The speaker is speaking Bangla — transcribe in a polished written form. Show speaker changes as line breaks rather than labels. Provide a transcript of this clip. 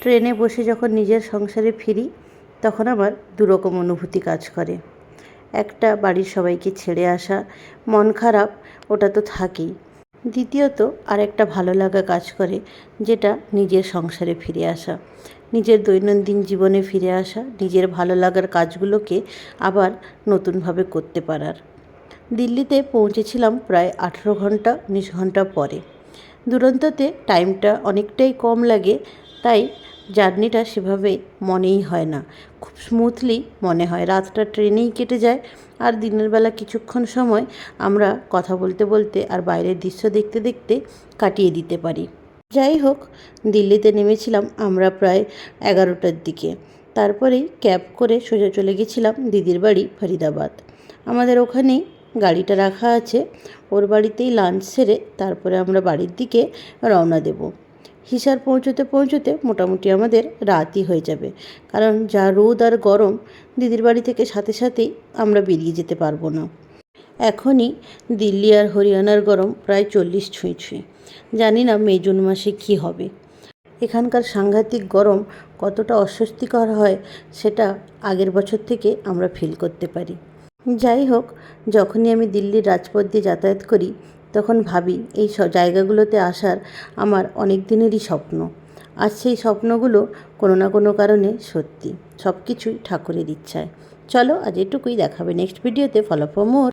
ট্রেনে বসে যখন নিজের সংসারে ফিরি তখন আমার দুরকম অনুভূতি কাজ করে। একটা বাড়ির সবাইকে ছেড়ে আসা, মন খারাপ, ওটা তো থাকেই। দ্বিতীয়ত আরেকটা ভালো লাগা কাজ করে, যেটা নিজের সংসারে ফিরে আসা, নিজের দৈনন্দিন জীবনে ফিরে আসা, নিজের ভালো লাগার কাজগুলোকে আবার নতুনভাবে করতে পারার। দিল্লিতে পৌঁছেছিলাম প্রায় 18-19 ঘন্টা পরে। দুরন্ততে টাইমটা অনেকটাই কম লাগে, তাই জার্নিটা সেভাবে মনেই হয় না, খুব স্মুথলি মনে হয়। রাতটা ট্রেনেই কেটে যায়, আর দিনের বেলা কিছুক্ষণ সময় আমরা কথা বলতে বলতে আর বাইরের দৃশ্য দেখতে দেখতে কাটিয়ে দিতে পারি। যাই হোক, দিল্লিতে নেমেছিলাম আমরা প্রায় 11টার দিকে। তারপরেই ক্যাব করে সোজা চলে গেছিলাম দিদির বাড়ি ফরিদাবাদ। আমাদের ওখানেই গাড়িটা রাখা আছে, ওর বাড়িতেই লাঞ্চ সেরে তারপরে আমরা বাড়ির দিকে রওনা দেব। হিসার পৌঁছতে পৌঁছতে মোটামুটি আমাদের রাতই হয়ে যাবে, কারণ যা রোদ আর গরম, দিদির বাড়ি থেকে সাথে সাথেই আমরা বেরিয়ে যেতে পারবো না। এখনই দিল্লি আর হরিয়ানার গরম প্রায় 40 ছুঁই ছুঁই। জানি না মে জুন মাসে কী হবে। এখানকার সাংঘাতিক গরম কতটা অস্বস্তিকর হয় সেটা আগের বছর থেকে আমরা ফিল করতে পারি। যাই হোক, যখনই আমি দিল্লির রাজপথ দিয়ে যাতায়াত করি তখন ভাবি এই জায়গাগুলোতে আসার আমার অনেক দিনেরই স্বপ্ন। আজ সেই স্বপ্নগুলো কোনো না কোনো কারণে সত্যি। সব কিছুই ঠাকুরের ইচ্ছায়। চলো আজ এটুকুই, দেখাবে নেক্সট ভিডিওতে। Follow for more.